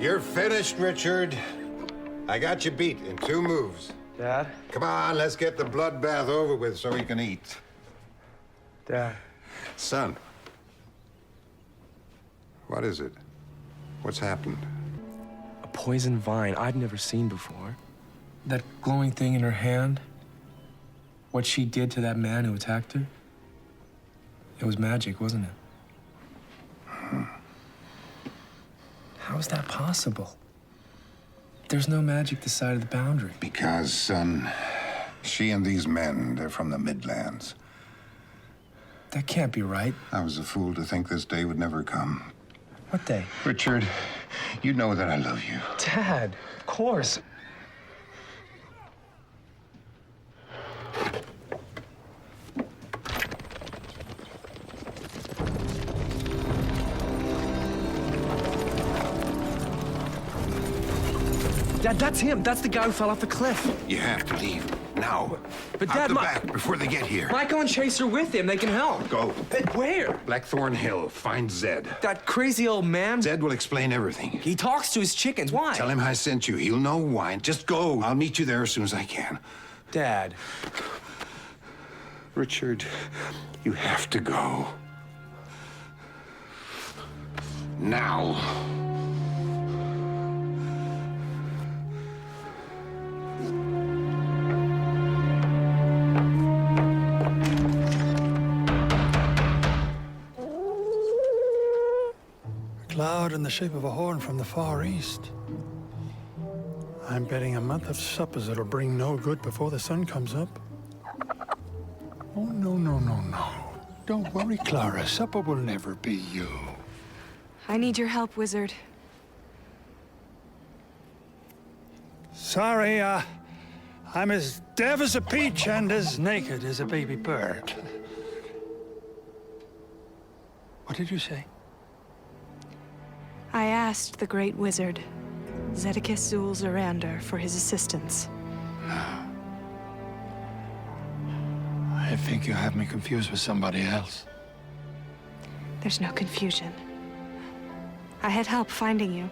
You're finished, Richard. I got you beat in 2 moves. Dad? Come on, let's get the bloodbath over with so we can eat. Dad. Son. What is it? What's happened? A poison vine I'd never seen before. That glowing thing in her hand. What she did to that man who attacked her. It was magic, wasn't it? How is that possible? There's no magic this side of the boundary. Because, son, she and these men, they're from the Midlands. That can't be right. I was a fool to think this day would never come. What day? Richard, you know that I love you. Dad, of course. Dad, that's him. That's the guy who fell off the cliff. You have to leave. Now. But Out Dad, the back before they get here. Michael and Chase are with him. They can help. Go. But where? Blackthorn Hill. Find Zedd. That crazy old man. Zedd will explain everything. He talks to his chickens. Why? Tell him I sent you. He'll know why. Just go. I'll meet you there as soon as I can. Dad. Richard, you have to go. Now. Cloud in the shape of a horn from the Far East. I'm betting a month of suppers it'll bring no good before the sun comes up. Oh, no, no, no, no. Don't worry, Clara. Supper will never be you. I need your help, wizard. Sorry, I'm as deaf as a peach and as naked as a baby bird. What did you say? I asked the great wizard, Zeddicus Zu'l Zorander, for his assistance. I think you have me confused with somebody else. There's no confusion. I had help finding you.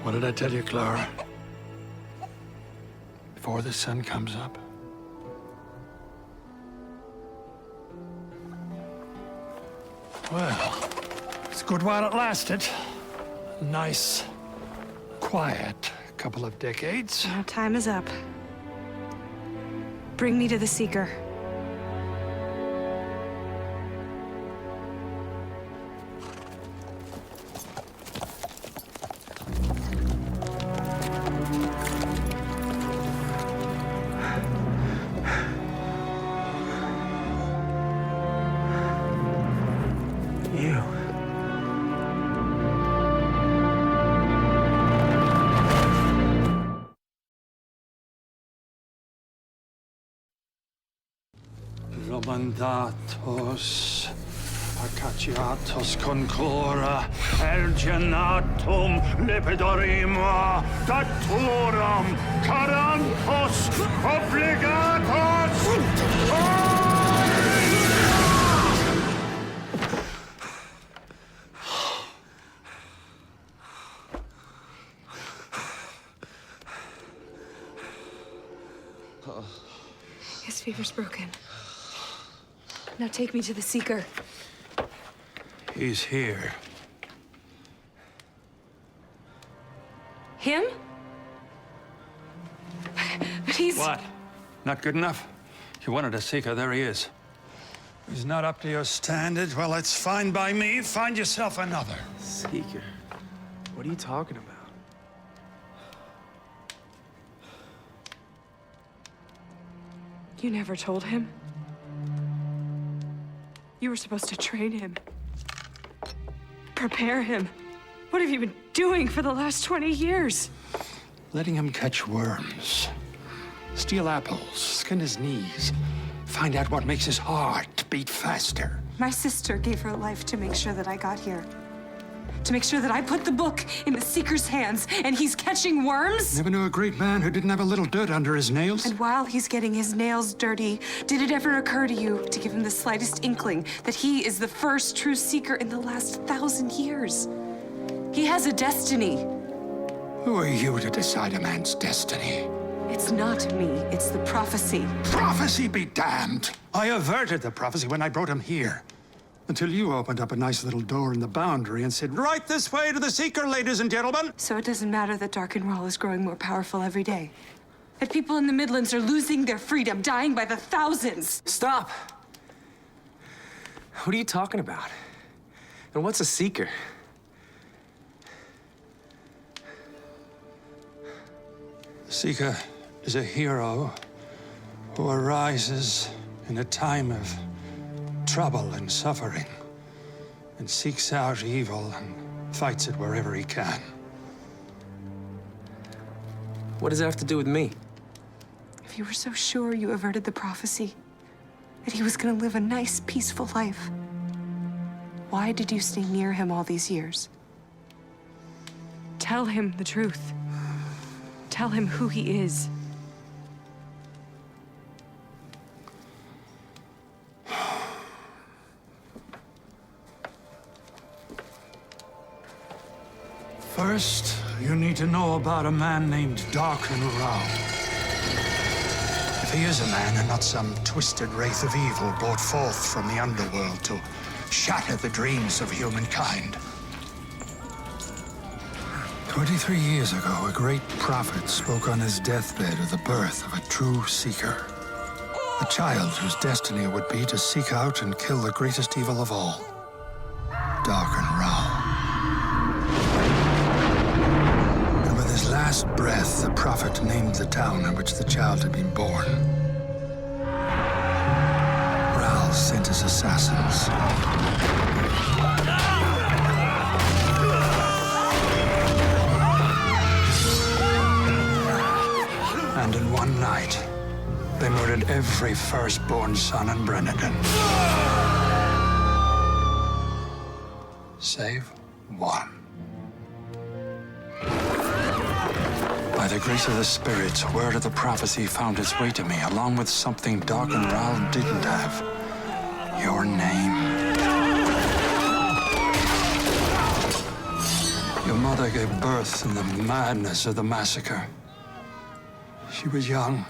What did I tell you, Clara? Before the sun comes up? Well, it's good while it lasted. Nice, quiet couple of decades. Now time is up. Bring me to the Seeker. Romandatos, Acaciatos concora, Ergenatum lepidorima, Daturum, Carantos, Obligatos! His fever's broken. Now take me to the Seeker. He's here. Him? But he's... What? Not good enough? You wanted a Seeker, there he is. He's not up to your standard? Well, it's fine by me. Find yourself another. Seeker? What are you talking about? You never told him? You were supposed to train him. Prepare him. What have you been doing for the last 20 years? Letting him catch worms, steal apples, skin his knees, find out what makes his heart beat faster. My sister gave her life to make sure that I got here. To make sure that I put the book in the Seeker's hands and he's catching worms? Never knew a great man who didn't have a little dirt under his nails. And while he's getting his nails dirty, did it ever occur to you to give him the slightest inkling that he is the first true Seeker in the last 1,000 years? He has a destiny. Who are you to decide a man's destiny? It's not me, it's the prophecy. Prophecy be damned! I averted the prophecy when I brought him here. Until you opened up a nice little door in the boundary and said, right this way to the Seeker, ladies and gentlemen. So it doesn't matter that Dark and Rahl is growing more powerful every day. That people in the Midlands are losing their freedom, dying by the thousands. Stop! What are you talking about? And what's a Seeker? Seeker is a hero who arises in a time of trouble and suffering and seeks out evil and fights it wherever he can. What does it have to do with me? If you were so sure you averted the prophecy, that he was gonna live a nice, peaceful life, why did you stay near him all these years? Tell him the truth. Tell him who he is. First, you need to know about a man named Dark and Rahl. If he is a man and not some twisted wraith of evil brought forth from the underworld to shatter the dreams of humankind. 23 years ago, a great prophet spoke on his deathbed of the birth of a true Seeker. A child whose destiny would be to seek out and kill the greatest evil of all, Dark and Rahl. And with his last breath, the prophet named the town in which the child had been born. Rahl sent his assassins. And in one night, they murdered every firstborn son in Brennidon. Save one. By the grace of the spirits, word of the prophecy found its way to me, along with something Dark and Rahl didn't have. Your name. Your mother gave birth in the madness of the massacre. She was young.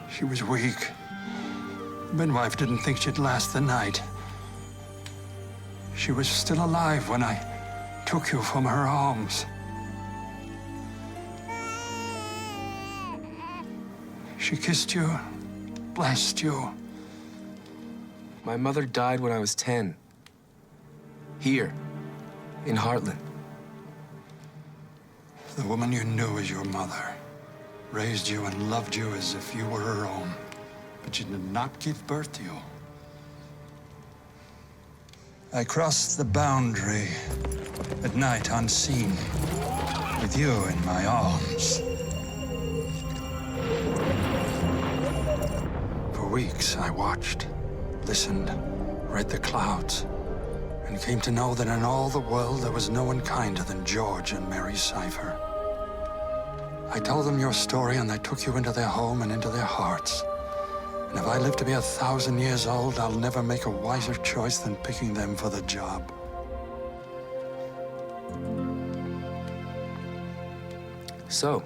She was weak. The midwife didn't think she'd last the night. She was still alive when I took you from her arms. She kissed you, blessed you. My mother died when I was 10. Here, in Heartland. The woman you knew as your mother raised you and loved you as if you were her own, but she did not give birth to you. I crossed the boundary at night unseen, with you in my arms. For weeks, I watched, listened, read the clouds, and came to know that in all the world there was no one kinder than George and Mary Cypher. I told them your story, and they took you into their home and into their hearts. And if I live to be 1,000 years old, I'll never make a wiser choice than picking them for the job. So,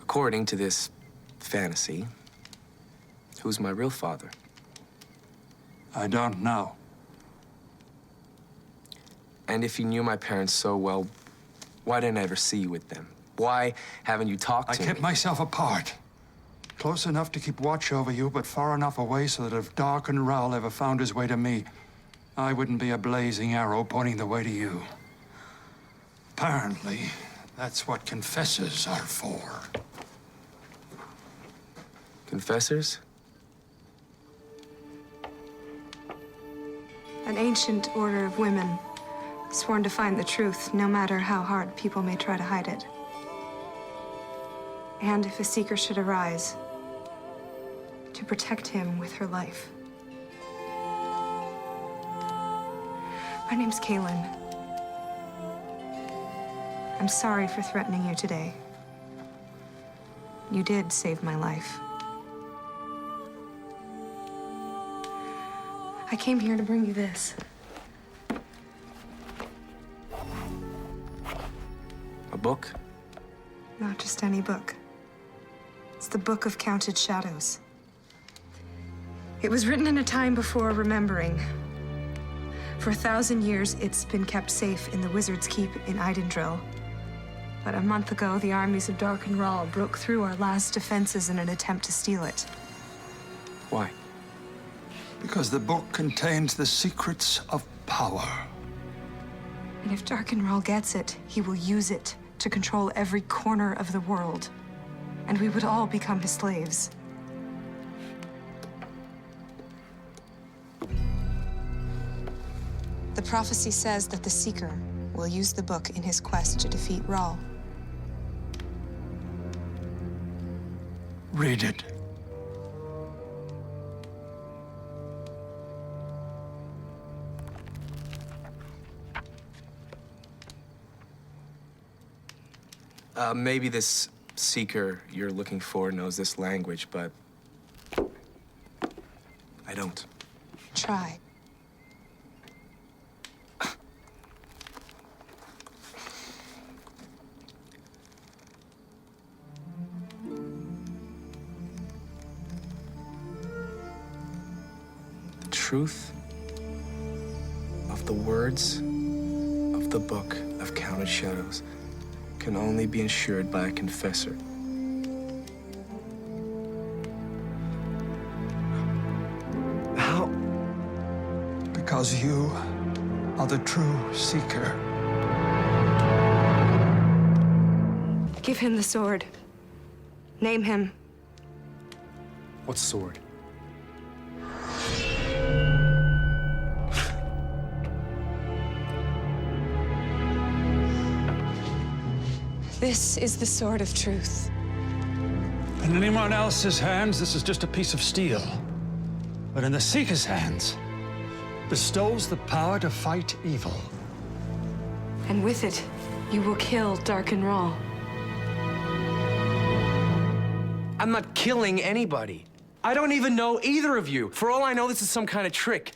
according to this fantasy, who's my real father? I don't know. And if you knew my parents so well, why didn't I ever see you with them? Why haven't you talked to me? I kept myself apart. Close enough to keep watch over you, but far enough away so that if Dark and Rahl ever found his way to me, I wouldn't be a blazing arrow pointing the way to you. Apparently, that's what confessors are for. Confessors? An ancient order of women, sworn to find the truth, no matter how hard people may try to hide it. And if a Seeker should arise, to protect him with her life. My name's Kahlan. I'm sorry for threatening you today. You did save my life. I came here to bring you this. A book? Not just any book. It's the Book of Counted Shadows. It was written in a time before remembering. For 1,000 years, it's been kept safe in the Wizard's Keep in Eidendril. But a month ago, the armies of Dark and Rahl broke through our last defenses in an attempt to steal it. Why? Because the book contains the secrets of power. And if Dark and Rahl gets it, he will use it to control every corner of the world. And we would all become his slaves. The prophecy says that the Seeker will use the book in his quest to defeat Rahl. Read it. Maybe this seeker you're looking for knows this language, but I don't. Try. The truth of the words of the Book of Counted Shadows can only be ensured by a confessor. How? Because you are the true seeker. Give him the sword. Name him. What sword? This is the sword of truth. In anyone else's hands, this is just a piece of steel. But in the Seeker's hands, bestows the power to fight evil. And with it, you will kill Dark and Rahl. I'm not killing anybody. I don't even know either of you. For all I know, this is some kind of trick.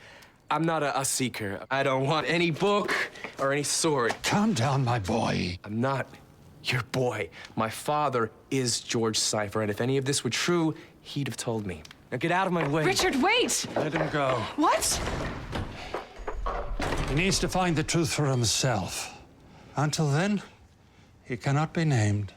I'm not a seeker. I don't want any book or any sword. Calm down, my boy. I'm not your boy. My father is George Cypher, and if any of this were true, he'd have told me. Now get out of my way. Richard, wait! Let him go. What? He needs to find the truth for himself. Until then, he cannot be named.